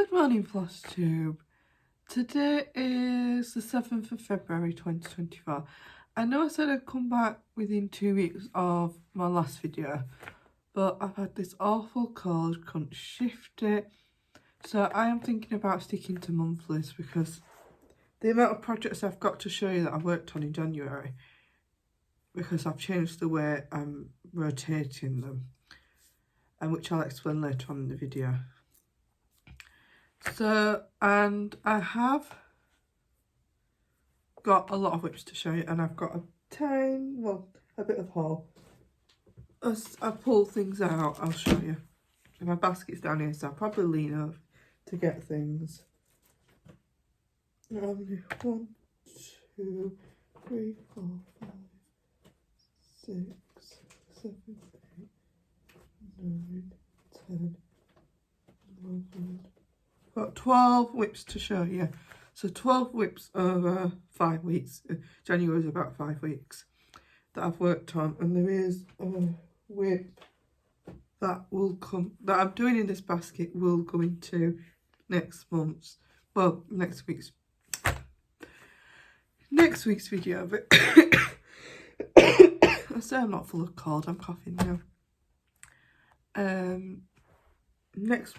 Good morning, Flosstube. Today is the 7th of February 2024. I know I said I'd come back within 2 weeks of my last video, but I've had this awful cold, couldn't shift it. So I am thinking about sticking to monthlies because the amount of projects I've got to show you that I worked on in January, because I've changed the way I'm rotating them, and which I'll explain later on in the video. So, and I have got a lot of whips to show you, and I've got a bit of haul. As I pull things out, I'll show you. And my basket's down here, so I'll probably lean over to get things. 1, 2, 3, 4, 5, 6, 7, 8, 9, 10, 11. Got 12 whips to show you. So 12 whips over 5 weeks. January is about 5 weeks that I've worked on, and there is a whip that will come, that I'm doing in this basket, will go into next week's video. But I say I'm not full of cold, I'm coughing now. Next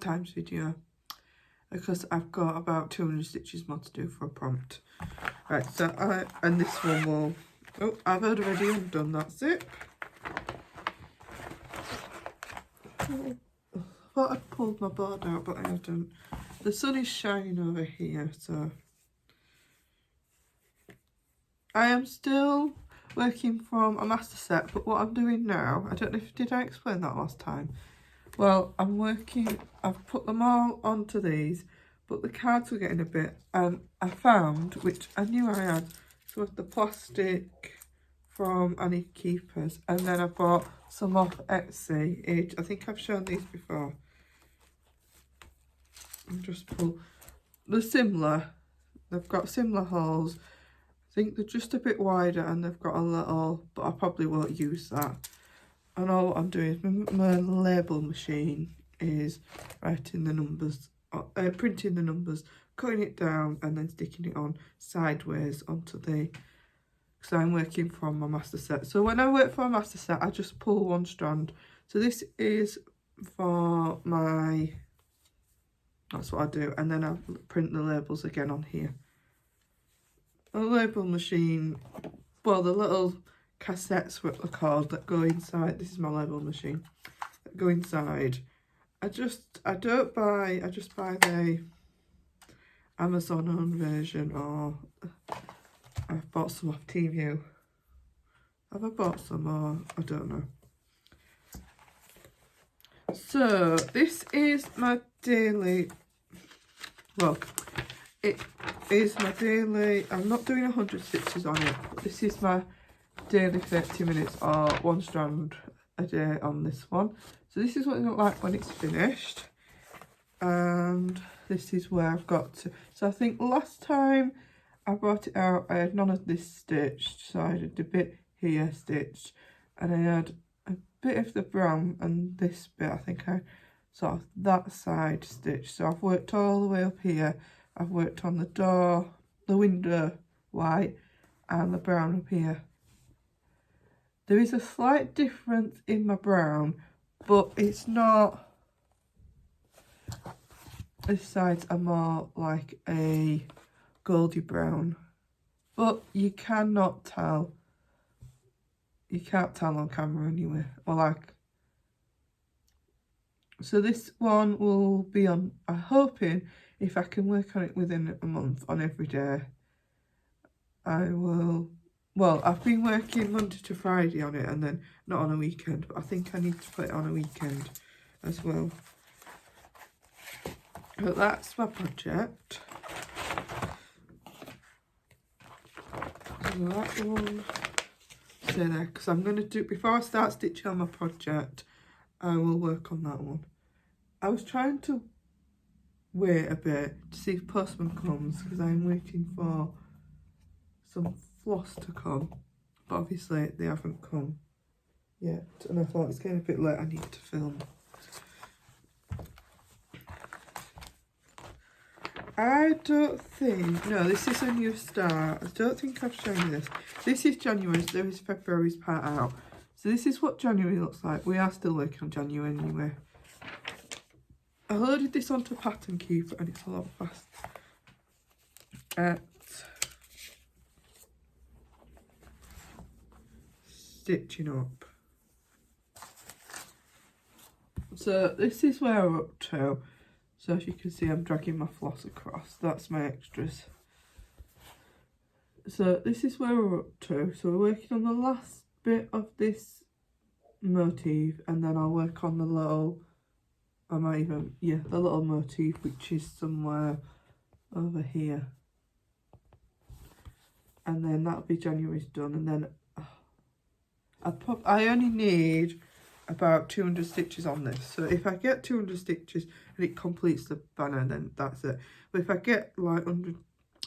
time's video, because I've got about 200 stitches more to do for a prompt. Right, so and this one will, oh, I've already undone that zip. I thought I'd pulled my board out, but I haven't. The sun is shining over here, so I am still working from a master set, but what I'm doing now, I don't know if, did I explain that last time? Well, I've put them all onto these, but the cards were getting a bit, and I found, which I knew I had, so the plastic from Annie Keepers, and then I bought some off Etsy. I think I've shown these before. And just pull, they're similar, they've got similar holes. I think they're just a bit wider, and they've got a little, but I probably won't use that. And all what I'm doing is my label machine is writing the numbers, printing the numbers, cutting it down, and then sticking it on sideways onto the, because I'm working from my master set. So when I work for a master set, I just pull one strand. So this is for my, that's what I do, and then I print the labels again on here. A label machine, well, the little cassettes, what they're called, that go inside. This is my label machine that go inside. I just buy the Amazon owned version, or I've bought some off TVU. Have I bought some, or I don't know. So this is my daily, well, it is my daily, I'm not doing 100 stitches on it, but this is my daily 30 minutes or 1 strand a day on this one. So this is what it looks like when it's finished, and this is where I've got to. So I think last time I brought it out, I had none of this stitched, so I had a bit here stitched, and I had a bit of the brown, and this bit I think I sort of that side stitched. So I've worked all the way up here. I've worked on the door, the window white, and the brown up here. There is a slight difference in my brown, but it's not, this sides are more like a goldy brown, but you cannot tell, you can't tell on camera anyway, or like, so this one will be on, I'm hoping if I can work on it within a month on every day, I will. Well, I've been working Monday to Friday on it, and then not on a weekend, but I think I need to put it on a weekend as well. But that's my project. So that one, stay there, because I'm going to do, before I start stitching on my project, I will work on that one. I was trying to wait a bit to see if postman comes, because I'm waiting for some floss to come, but obviously they haven't come yet, and I thought it's getting a bit late, I need to film. I don't think, no, this is a new start. I don't think I've shown you this. This is January, so there is February's part out. So this is what January looks like. We are still working on January anyway. I loaded this onto a pattern keeper and it's a lot faster at stitching up. So this is where we're up to. So as you can see, I'm dragging my floss across. That's my extras. So this is where we're up to. So we're working on the last bit of this motif, and then I'll work on the little, the little motif, which is somewhere over here. And then that'll be January's done. And then I only need about 200 stitches on this. So if I get 200 stitches and it completes the banner, then that's it. But if I get like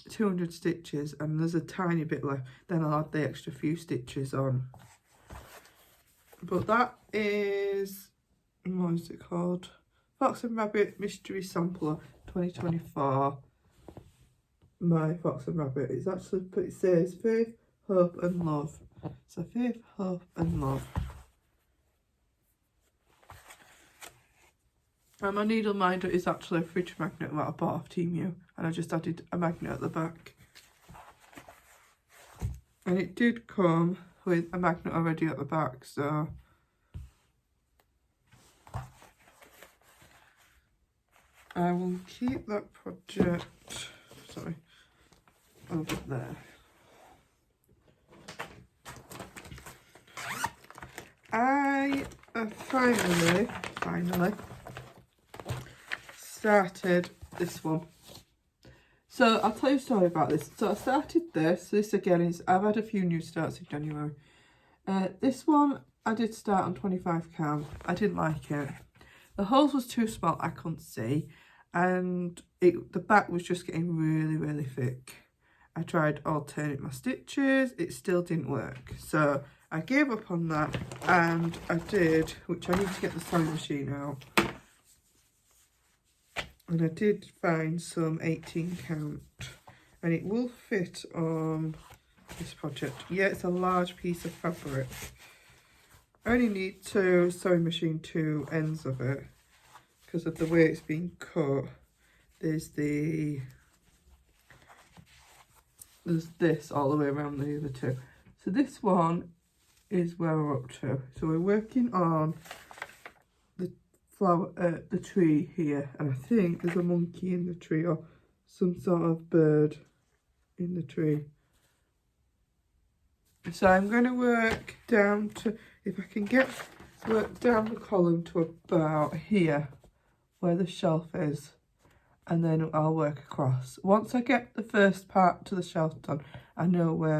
200 stitches and there's a tiny bit left, then I'll add the extra few stitches on. But that is, what is it called? Fox and Rabbit Mystery Sampler 2024. My Fox and Rabbit. It's actually, but it says Faith, Hope and Love. So Faith, Hope and Love. And my needle minder is actually a fridge magnet that I bought off Temu, and I just added a magnet at the back. And it did come with a magnet already at the back, so I will keep that project, sorry, over there. I finally started this one. So I'll tell you a story about this. So I started this. This again is, I've had a few new starts in January. This one I did start on 25 count. I didn't like it. The holes was too small, I couldn't see, and the back was just getting really thick. I tried alternating my stitches, it still didn't work. So I gave up on that, and I did, which I need to get the sewing machine out. And I did find some 18 count, and it will fit on this project. Yeah, it's a large piece of fabric. I only need to sewing machine 2 ends of it because of the way it's been cut. There's this all the way around the other two. So this one is where we're up to. So we're working on the flower, the tree here, and I think there's a monkey in the tree or some sort of bird in the tree. So I'm going to work down to, if I can work down the column to about here where the shelf is, and then I'll work across. Once I get the first part to the shelf done, I know where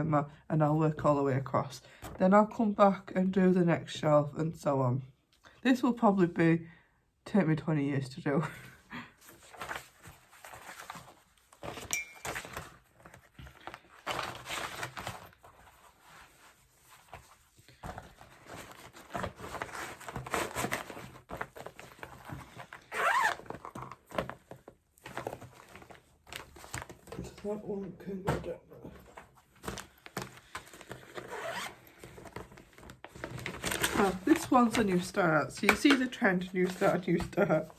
and I'll work all the way across. Then I'll come back and do the next shelf and so on. This will probably take me 20 years to do. That one can go down there. This one's a new start. So you see the trend, new start, new start.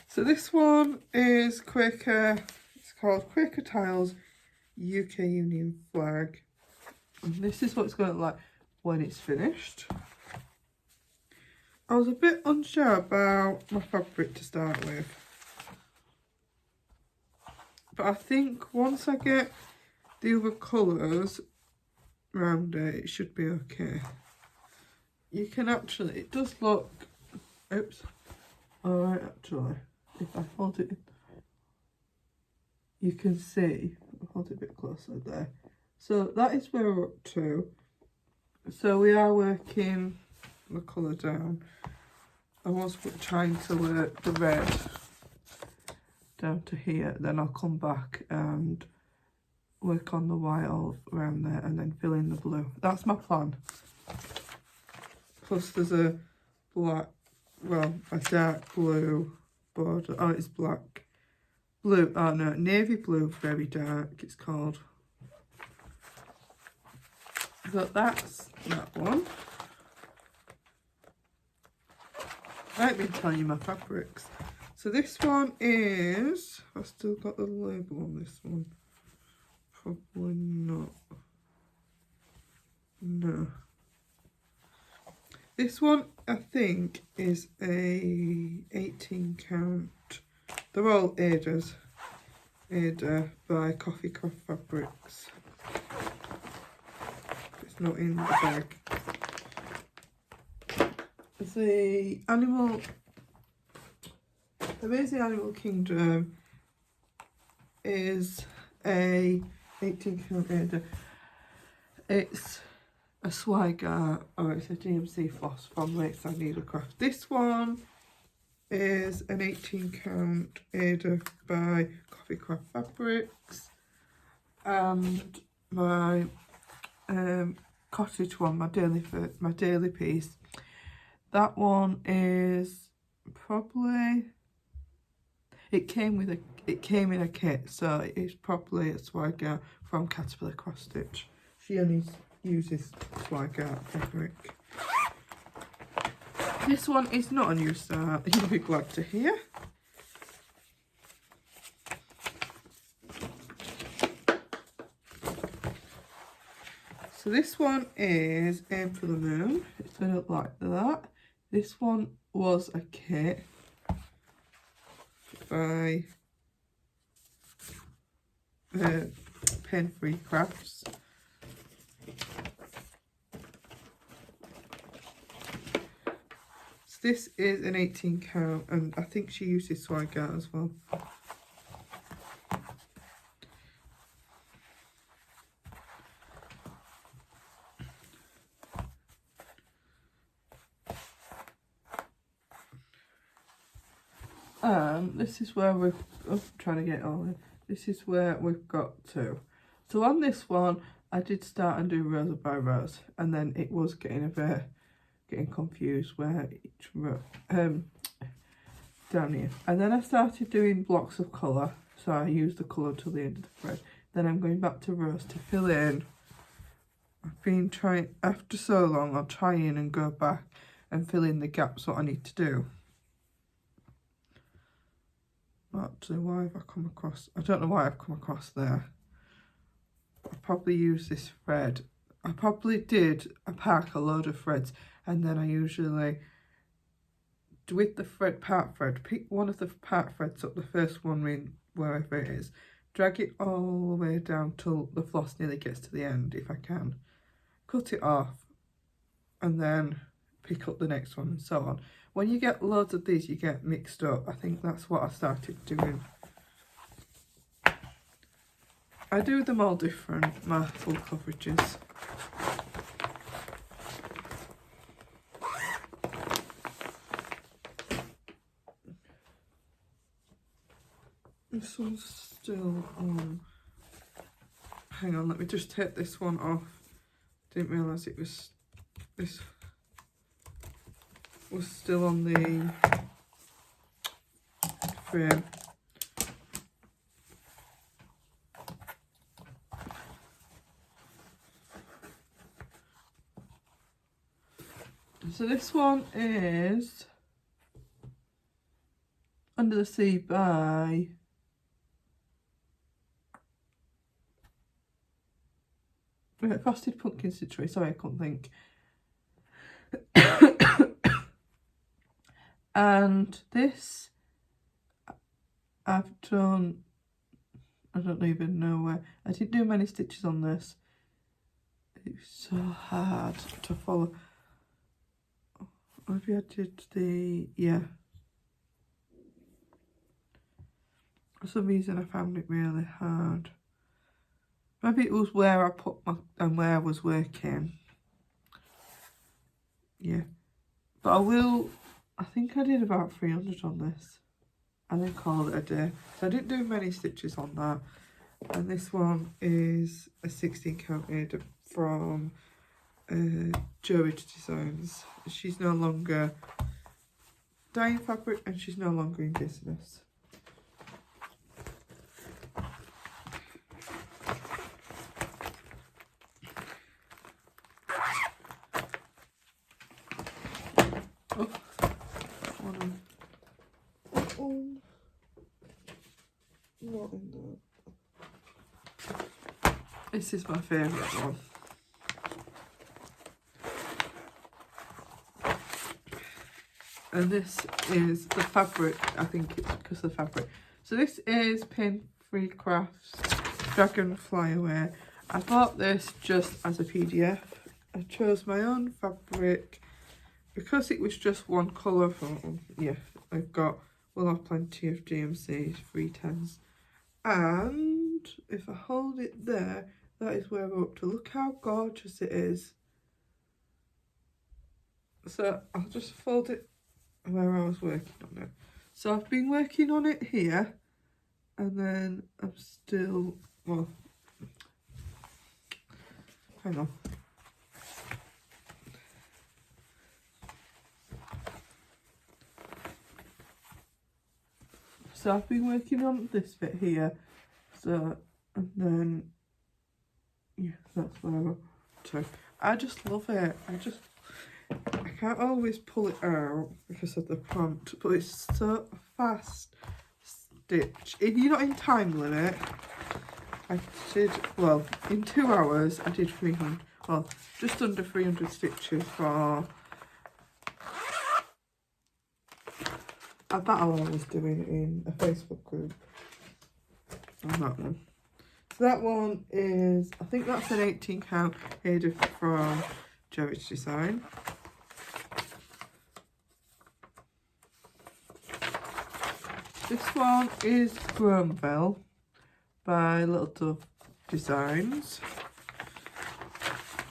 So this one is Quaker, it's called Quaker Tiles UK Union Flag. And this is what it's going to look like when it's finished. I was a bit unsure about my fabric to start with, but I think once I get the other colours around it, it should be okay. You can actually, it does look, oops, alright actually, if I hold it, you can see, I'll hold it a bit closer there. So that is where we're up to. So we are working the colour down. I was trying to work the red down to here, then I'll come back and work on the white all around there and then fill in the blue. That's my plan. Plus there's a black, well, a dark blue border. Oh, it's black blue, oh no, navy blue, very dark it's called. So that's that one. I've been telling you my fabrics. So this one is, I've still got the label on this one. Probably not. No. This one I think is a 18 count. They're all Ada's. Ada by Coffee Craft Fabrics. It's not in the bag. The Amazing Animal Kingdom is a 18 count Ada. It's a Swiger, or it's a DMC floss from Lakeside Needlecraft. This one is an 18 count Ada by Coffee Craft Fabrics, and my cottage one, my daily piece. That one is probably, it came in a kit, so it's probably a Swiger from Caterpillar Cross Stitch. She only uses Swiger fabric. This one is not a new start, you'll be glad to hear. So this one is Aim for the Moon. It's going to look like that. This one was a kit by Pen Free Crafts. So this is an 18 count, and I think she uses Swiger as well. This is where we've, I'm trying to get all in. This is where we've got to. So on this one, I did start and do rows by rows, and then it was getting confused where each row, down here. And then I started doing blocks of colour, so I used the colour till the end of the thread. Then I'm going back to rows to fill in. I've been trying, after so long, I'll try in and go back and fill in the gaps what I need to do. Actually, why have I come across, I don't know why I've come across there. I probably use this thread. I probably did pack a load of threads, and then I usually, with the part thread, pick one of the part threads up, the first one in wherever it is, drag it all the way down till the floss nearly gets to the end if I can, cut it off, and then pick up the next one and so on. When you get loads of these, you get mixed up. I think that's what I started doing. I do them all different, my full coverages. This one's still on. Hang on, let me just take this one off. Didn't realise it was, this was still on the frame. So this one is Under the Sea by Frosted Pumpkin Citrus. Sorry, I couldn't think. And this I've done, I don't even know where. I didn't do many stitches on this. It's so hard to follow. Maybe I did the, yeah. For some reason I found it really hard. Maybe it was where I put my, and where I was working. Yeah. But I will, I think I did about 300 on this. And then call it a day. So I didn't do many stitches on that. And this one is a 16 count Ada from Joridge Designs. She's no longer dyeing fabric and she's no longer in business. not in there. This is my favourite one. And this is the fabric. I think it's because of the fabric. So this is Pin Free Crafts Dragon Flyaway. I bought this just as a PDF. I chose my own fabric because it was just one colour. Yeah, we'll have plenty of GMC 310s. And if I hold it there, that is where we're up to. Look how gorgeous it is. So I'll just fold it where I was working on it. So I've been working on it here, and then I'm still, well, hang on. So I've been working on this bit here, so, and then, yeah, that's where I'm up to. I just love it. I can't always pull it out because of the prompt, but it's so fast stitch. If you're not in time limit, I did, well, in 2 hours I did 300, well, just under 300 stitches for a battle I was doing in a Facebook group on that one. So that one is, I think that's an 18 count header from Jerry's Design. This one is Gronville by Little Dove Designs.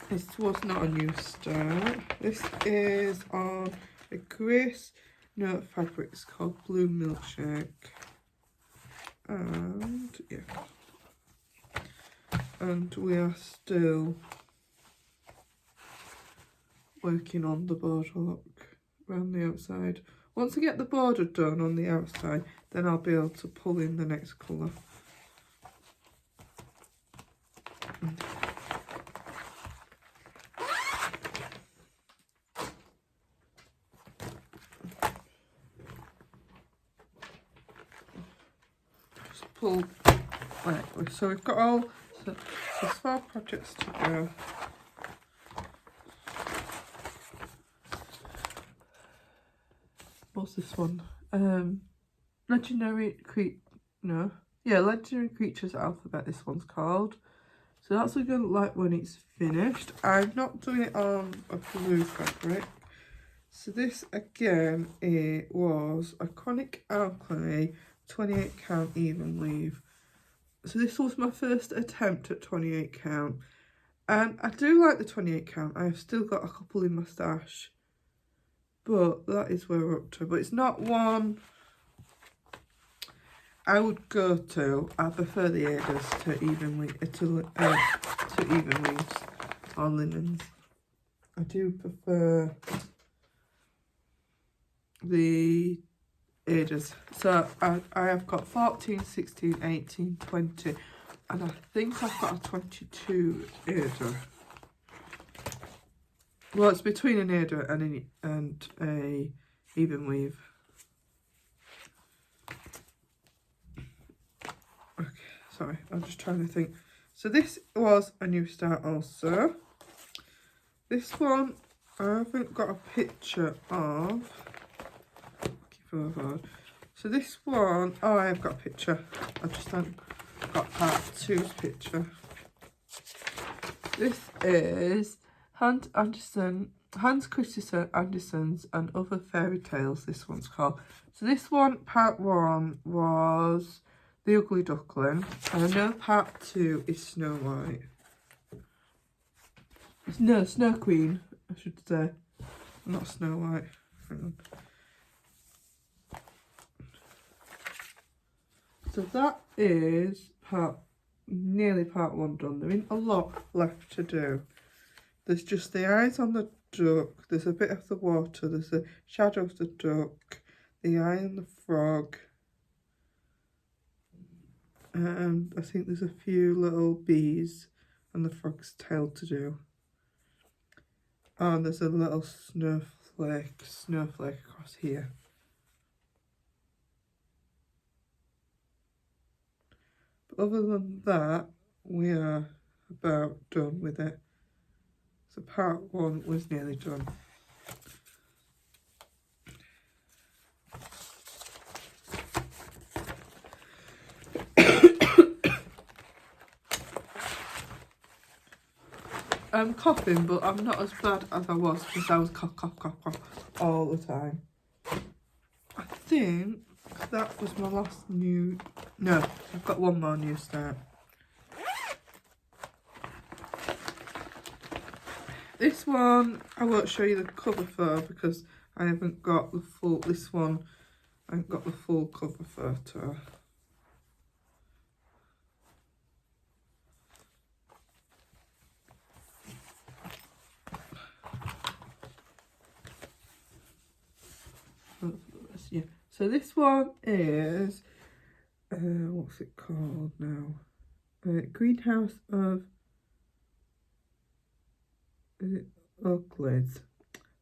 This was not a new start. This is on a Grace Note fabric. It's called Blue Milkshake. And yeah. And we are still working on the border look around the outside. Once I get the border done on the outside, then I'll be able to pull in the next colour. Just pull, right, so we've got all, so there's 4 projects to go. What's this one? Legendary Creatures Alphabet, this one's called. So that's what it's going to look like when it's finished. I'm not doing it on a blue fabric. So this again, it was Iconic Alchemy 28 count even weave. So this was my first attempt at 28 count. And I do like the 28 count. I've still got a couple in my stash. But that is where we're up to. But it's not one I would go to. I prefer the Adas to even weaves or linens. I do prefer the Adas. So I have got 14, 16, 18, 20, and I think I've got a 22 Ada. Well, it's between an Ada and a even weave. Okay, sorry, I'm just trying to think. So this was a new start also. This one I haven't got a picture of. So this one, oh, I have got a picture. I just haven't got part 2's picture. This is Hans Christian Andersen's and Other Fairy Tales, this one's called. So this one, part 1 was The Ugly Duckling, and I know part 2 is Snow White. No, Snow Queen, I should say. Not Snow White. Hang on. So that is nearly part 1 done. There isn't a lot left to do. There's just the eyes on the duck, there's a bit of the water, there's the shadow of the duck, the eye on the frog, and I think there's a few little bees and the frog's tail to do. Oh, and there's a little snowflake across here. But other than that, we are about done with it. So part 1 was nearly done. I'm coughing, but I'm not as bad as I was because I was cough all the time. I think that was my last new... No, I've got one more new start. This one, I won't show you the cover for because I haven't got the full... This one, I haven't got the full cover photo. Yeah. So this one is what's it called now? Greenhouse of Uglies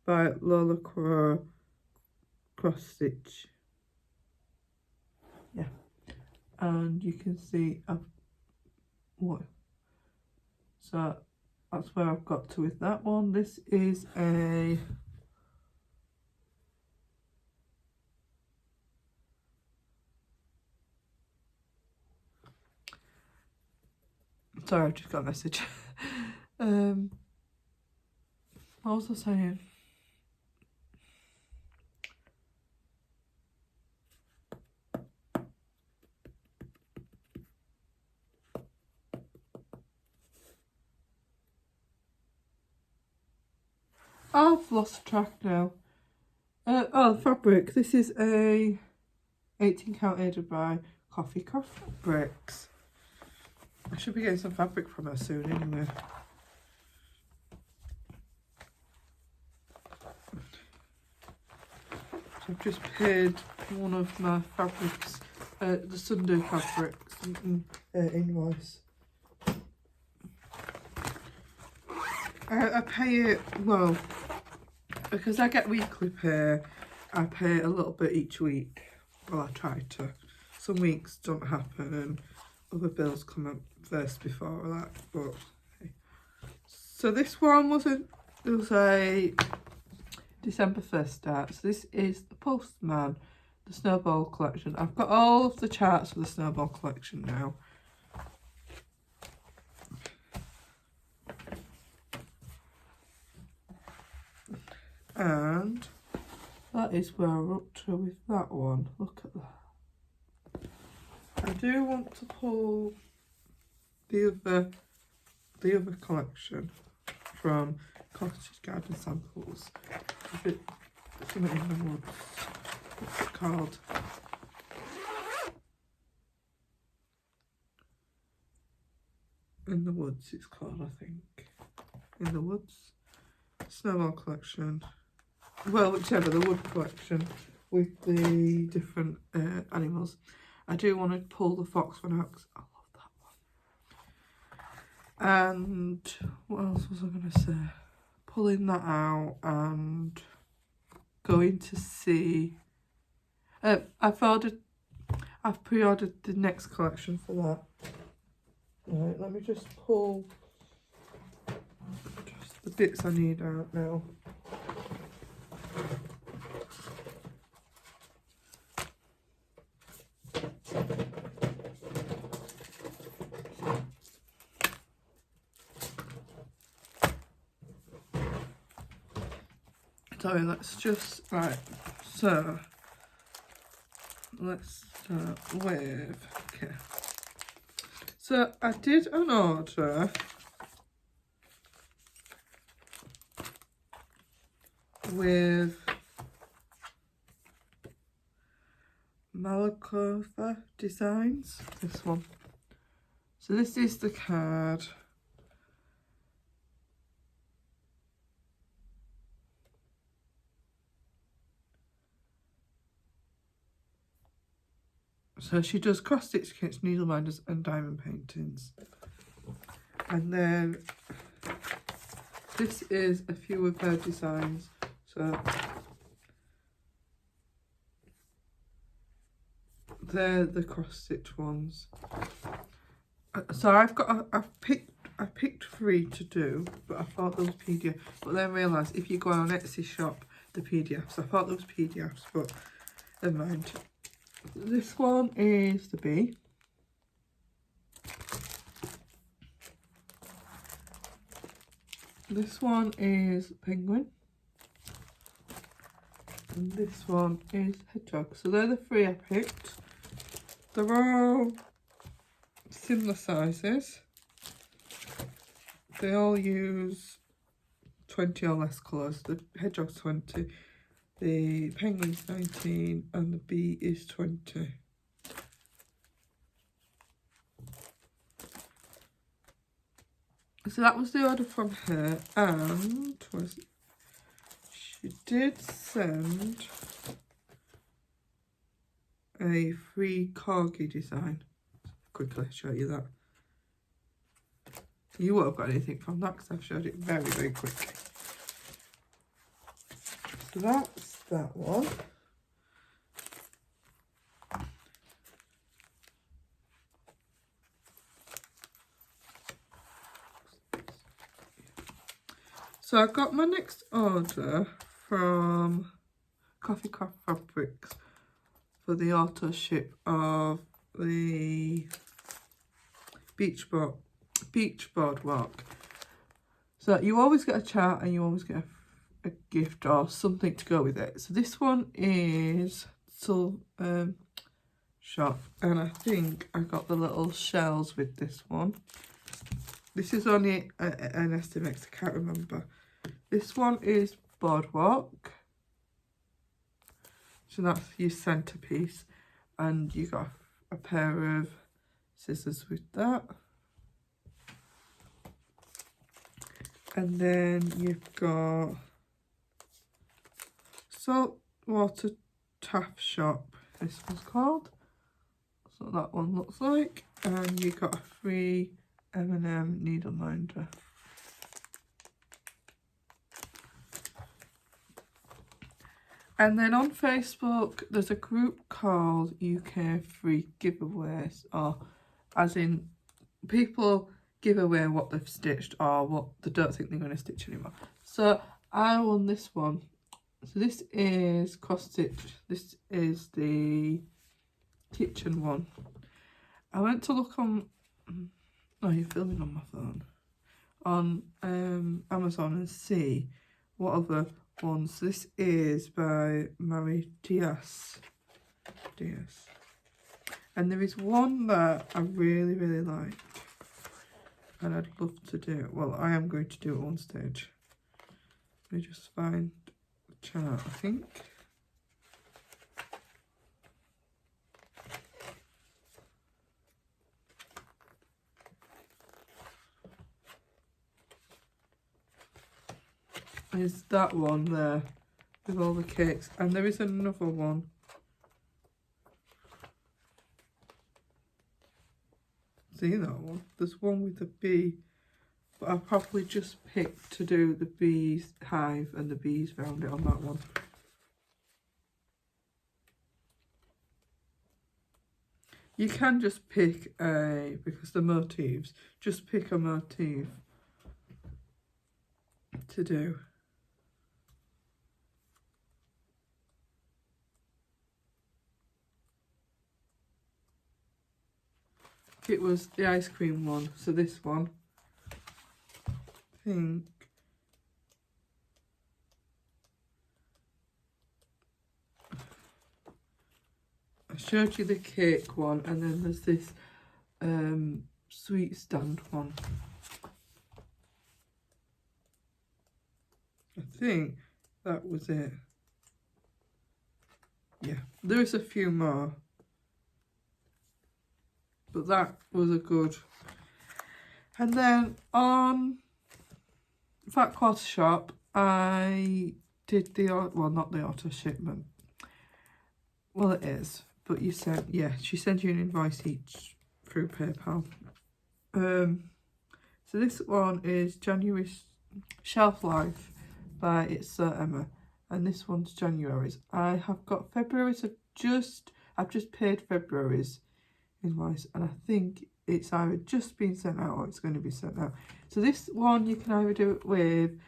by Lola Cross Stitch. Yeah, and you can see what. So that's where I've got to with that one. This is a sorry, I've just got a message. What was I saying? I've lost track now. Oh, fabric. This is a 18 count aided by Coffee Fabrics. I should be getting some fabric from her soon anyway. So I've just paid one of my fabrics, the Sunday fabrics invoice. I pay it, well, because I get weekly pay, I pay a little bit each week. Well, I try to. Some weeks don't happen and other bills come up first before that, but hey. So this one was a December 1st start. So this is the Postman, the Snowball collection. I've got all of the charts for the Snowball collection now. And that is where we're up to with that one. Look at that. I do want to pull the other collection from Cottage Garden Samples. Something in the woods. What's it called? In the Woods it's called, I think. In the Woods. Snowball collection. Well, whichever, the wood collection with the different animals. I do want to pull the fox one out because I love that one. And what else was I going to say? Pulling that out and going to see. I've pre-ordered the next collection for that. Right, let me just pull just the bits I need out now. Sorry, let's just, right, so let's start with, okay. So I did an order with Malakova Designs, this one. So this is the card. So she does cross stitch kits, needle minders and diamond paintings. And then this is a few of her designs. So they're the cross stitch ones. So I've picked 3 to do, but I thought there was PDF. But then realised if you go on Etsy shop, the PDFs. I thought there was PDFs, but never mind. This one is the bee. This one is penguin. And this one is hedgehog. So they're the 3 I picked. They're all similar sizes. They all use 20 or less colours. The hedgehog's 20, the penguin's 19, and the bee is 20. So that was the order from her, and she did send a free corgi design. Quickly show you that. You won't have got anything from that because I've showed it very, very quick. So that's that one. So I got my next order from Coffee Craft Fabrics for the auto ship of the beach boardwalk. So you always get a chart and you always get a gift or something to go with it. So this one is shop, and I think I got the little shells with this one. This is only an estimate, I can't remember. This one is boardwalk. So that's your centerpiece, and you got a pair of scissors with that. And then you've got saltwater taff shop, this one's called. So that one looks like, and you got a free M&M needle minder. And then on Facebook, there's a group called UK Free Giveaways, or as in people give away what they've stitched or what they don't think they're going to stitch anymore. So I won this one. So this is cross stitch. This is the kitchen one. I went to look on, oh, you're filming on my phone, on Amazon and see what other ones. This is by Mary Diaz. And there is one that I really, really like, and I'd love to do. Well, I am going to do it at one stage. Let me just find the chart, I think. Is that one there with all the cakes, and there is another one. See that one? There's one with the bee, but I probably just picked to do the bees hive and the bees around it on that one. You can just pick because the motifs, just pick a motif to do. It was the ice cream one, so this one, I think. I showed you the cake one, and then there's this sweet stand one. I think that was it. Yeah, there is a few more, but that was a good. And then on Fat Quarter Shop, I did the, well, not the auto shipment. Well, it is, but you sent, yeah, she sent you an invoice each through PayPal. So this one is January Shelf Life by It's So Emma, and this one's January's. I have got February's. I've just paid February's invoice, and I think it's either just been sent out or it's going to be sent out. So this one you can either do it with,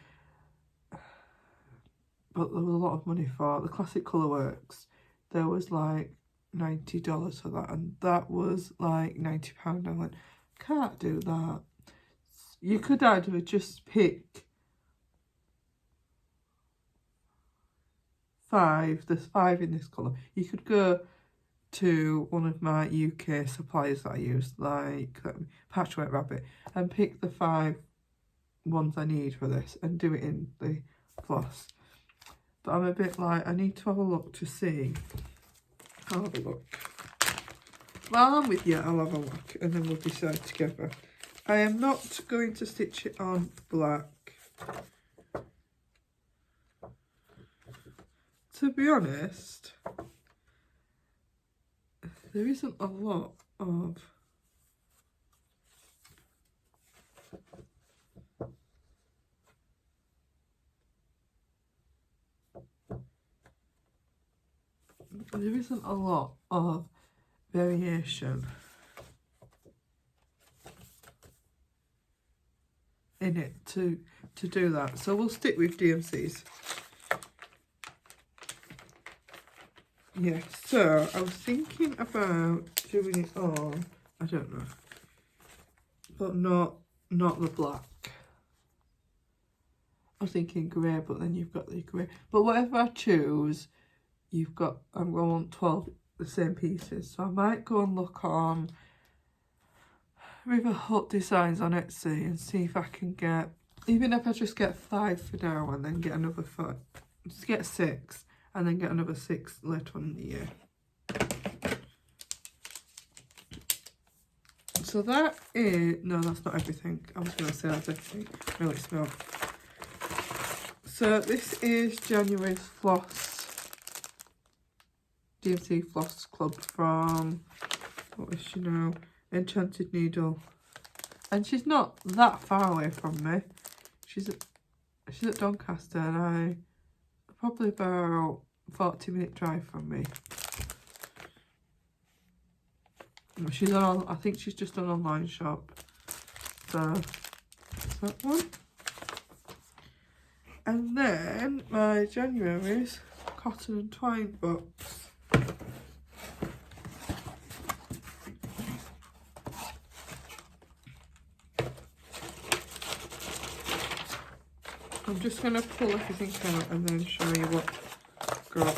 but there was a lot of money for the Classic Colourworks. There was like $90 for that, and that was like £90. I went, can't do that. You could either just pick 5, there's 5 in this colour. You could go to one of my UK suppliers that I use, like Patchwork Rabbit, and pick the 5 ones I need for this and do it in the floss. But I'm a bit like, I need to have a look to see. I'll have a look. While I'm with you, I'll have a look and then we'll decide together. I am not going to stitch it on black. To be honest, there isn't a lot of variation in it to do that. So we'll stick with DMCs. Yeah, so I was thinking about doing it on, I don't know, but not the black. I was thinking grey, but then you've got the grey. But whatever I choose, you've got, I'm going to want 12 the same pieces. So I might go and look on River Hut Designs on Etsy and see if I can get, even if I just get 5 for now and then get another 5, just get 6 and then get another 6 later on in the year. So that is, no, that's not everything. I was going to say that's everything. No, it's not. So this is January's floss, DMC Floss Club from, what is she now? Enchanted Needle. And she's not that far away from me. She's at Doncaster and I probably about 40-minute drive from me. She's on, I think she's just an online shop. So that's that one. And then my January's cotton and twine box. I'm just going to pull everything out and then show you what I've got.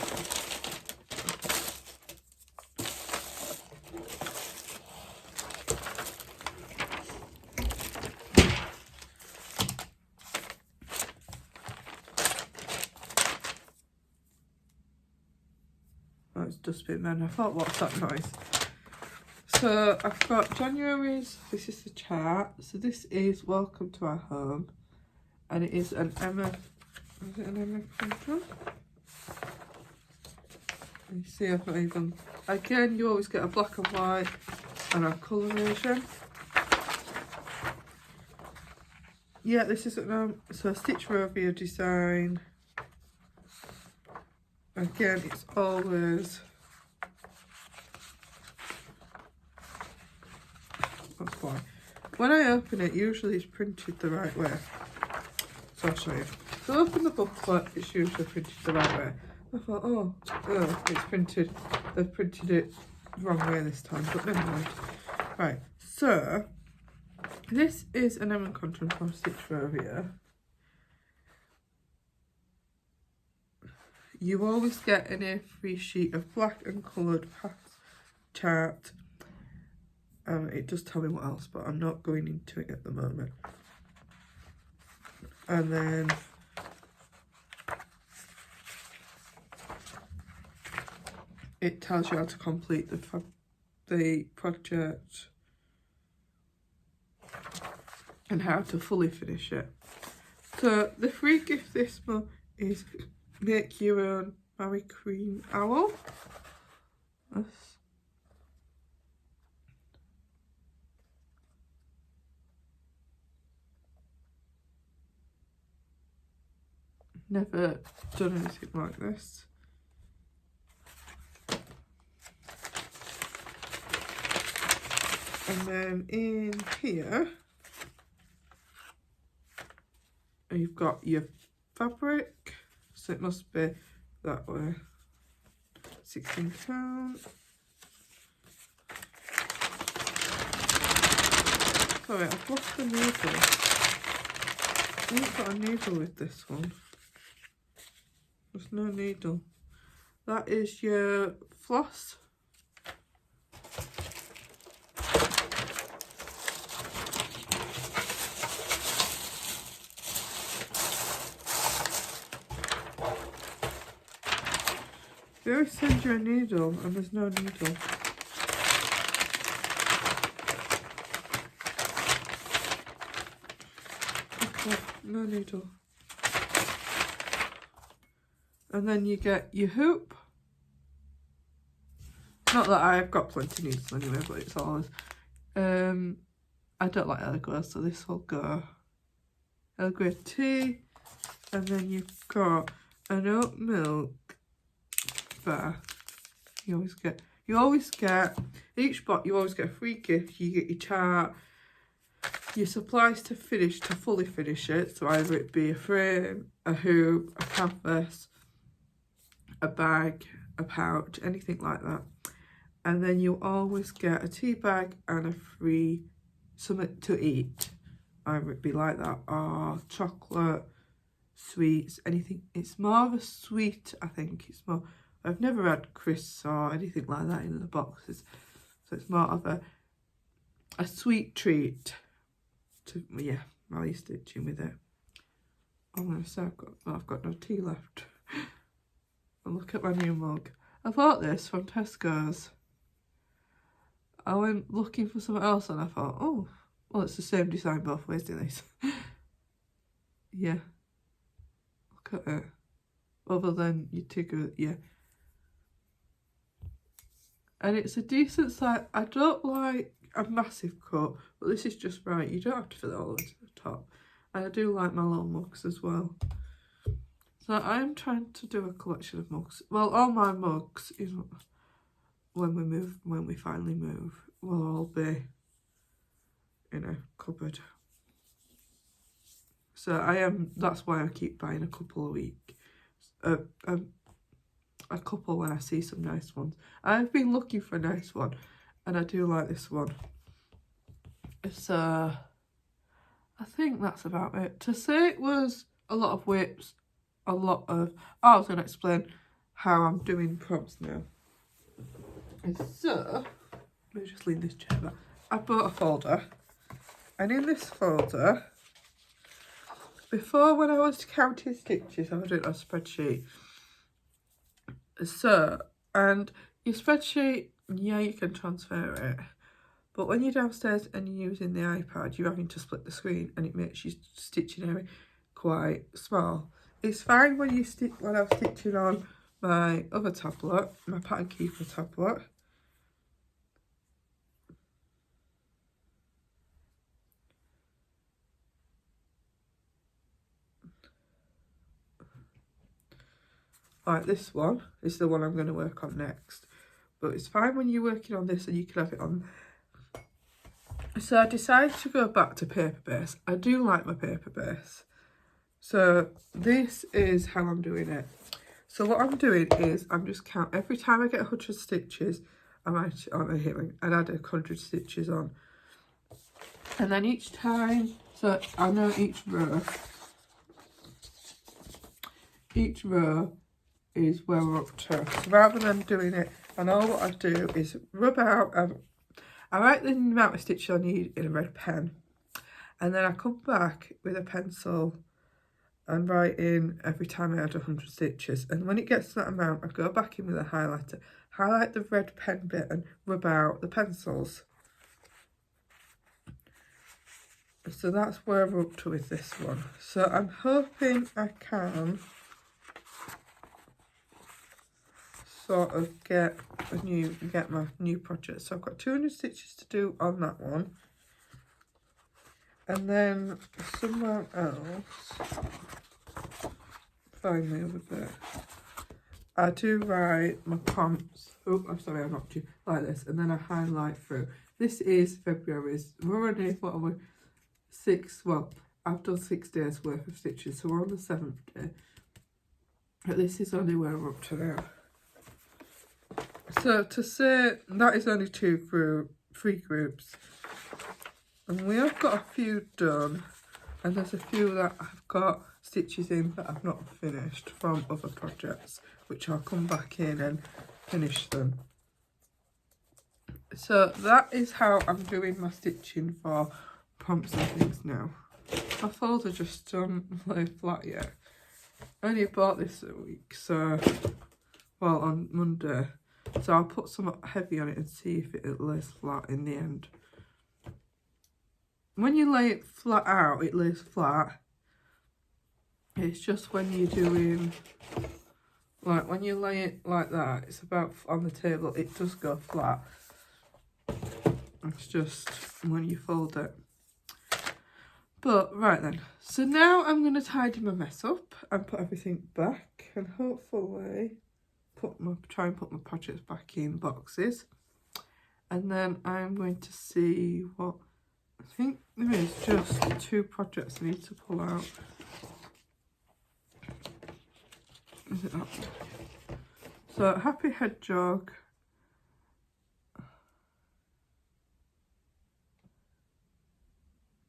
Oh, it's dustbin then. I thought, what's that noise? So I've got January's, this is the chart. So this is Welcome to Our Home. And it is an Emma, is it an Emma contour? You see I've not even, again you always get a black and white and a colour version. Yeah, this is so a Stitch Rovia design. Again, it's always, that's why. When I open it, usually it's printed the right way. So I'll show you. So open the booklet, it's usually printed the right way. I thought, oh, it's printed, they've printed it the wrong way this time, but never mind. Right, so this is an Emma contour from Stitch Rovia. You always get an A3 sheet of black and coloured chart. It does tell me what else, but I'm not going into it at the moment. And then it tells you how to complete the project and how to fully finish it. So the free gift this month is make your own Mary Queen owl. Never done anything like this. And then in here, you've got your fabric, so it must be that way, 16 count. Sorry, I've lost the needle. I haven't got a needle with this one. There's no needle. That is your floss. They always send you a needle and there's no needle. Okay, no needle. And then you get your hoop. Not that I've got plenty of needles anyway, but it's always I don't like Earl Grey, so this will go Earl Grey tea. And then you've got an oat milk bar. You always get each spot, you always get a free gift. You get your chart, your supplies to fully finish it. So either it be a frame, a hoop, a canvas, a bag, a pouch, anything like that. And then you always get a tea bag and a free something to eat. Either it be like that or chocolate, sweets, anything. It's more of a sweet, I think. It's more, I've never had crisps or anything like that in the boxes. So it's more of a sweet treat to, yeah, while you're stitching with it. I'm going to say I've got no tea left. And look at my new mug. I bought this from Tesco's. I went looking for something else and I thought, oh, well, it's the same design both ways, do these? Yeah. Look at it. Other than you take a, yeah. And it's a decent size. I don't like a massive cut, but this is just right. You don't have to fill it all the way to the top. And I do like my little mugs as well. So I am trying to do a collection of mugs. Well, all my mugs, you know, when we finally move, will all be in a cupboard. So that's why I keep buying a couple a week. A couple when I see some nice ones. I've been looking for a nice one and I do like this one. So I think that's about it. To say it was a lot of whips, a lot of... Oh, I was going to explain how I'm doing prompts now. And so, let me just leave this chair back. I bought a folder, and in this folder, before when I was counting stitches, I was doing a spreadsheet. So, and your spreadsheet, yeah, you can transfer it. But when you're downstairs and you're using the iPad, you're having to split the screen and it makes your stitching area quite small. It's fine when when I'm stitching on my other tablet, my Pattern Keeper tablet. Like this one is the one I'm going to work on next. But it's fine when you're working on this and you can have it on. So I decided to go back to paper base. I do like my paper base. So this is how I'm doing it. So what I'm doing is I'm just every time I get 100 stitches, I write it on here and add 100 stitches on. And then each time, so I know each row is where we're up to. So rather than doing it, and all what I do is rub out, I write the amount of stitches I need in a red pen. And then I come back with a pencil and write in every time I add 100 stitches. And when it gets to that amount, I go back in with a highlighter, highlight the red pen bit and rub out the pencils. So that's where we're up to with this one. So I'm hoping I can sort of get my new project. So I've got 200 stitches to do on that one. And then somewhere else, find the other bit. I do write my prompts. Oh, I'm sorry, I knocked you like this, and then I highlight through. This is February's. We're already, what are we? 6. Well, I've done 6 days worth of stitches, so we're on the 7th day. But this is only where we're up to now. So to say that is only 3 groups, and we have got a few done, and there's a few that I've got stitches in that I've not finished from other projects, which I'll come back in and finish them. So that is how I'm doing my stitching for prompts and things now. My folder just doesn't lay flat yet. I only bought this a week, so, well, on Monday. So I'll put some heavy on it and see if it lays flat in the end. When you lay it flat out, it lays flat. It's just when you're doing, like when you lay it like that, it's about on the table, it does go flat. It's just when you fold it. But right then, so now I'm going to tidy my mess up and put everything back, and hopefully try and put my projects back in boxes. And then I'm going to see what, I think there is just 2 projects I need to pull out. Is it that one? So Happy Hedgehog.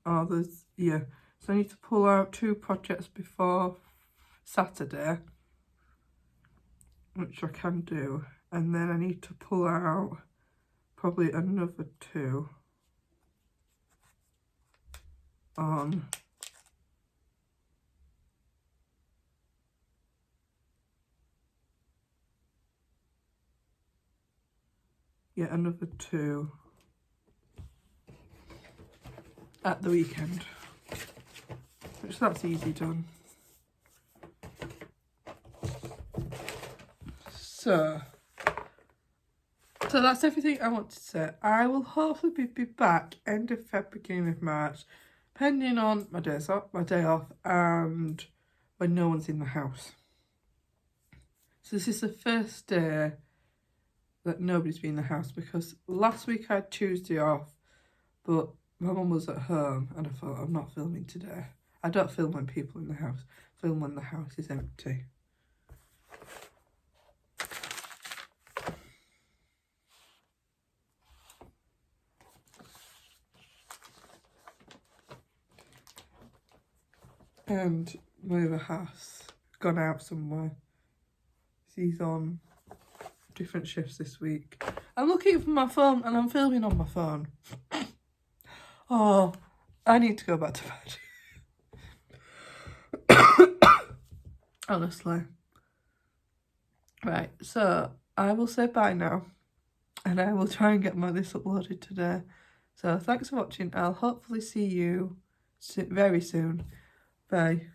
Oh, there's, yeah. So I need to pull out 2 projects before Saturday, which I can do. And then I need to pull out probably another 2 on another 2 at the weekend, which that's easy done. So that's everything I want to say. I will hopefully be back end of Feb, beginning of March, depending on my day off and when no one's in the house. So this is the first day that nobody's been in the house, because last week I had Tuesday off, but my mum was at home and I thought, I'm not filming today. I don't film when people are in the house, I film when the house is empty. And my other half's gone out somewhere. He's on different shifts this week. I'm looking for my phone and I'm filming on my phone. Oh, I need to go back to bed. Honestly. Right, so I will say bye now. And I will try and get this uploaded today. So thanks for watching. I'll hopefully see you very soon. Bye.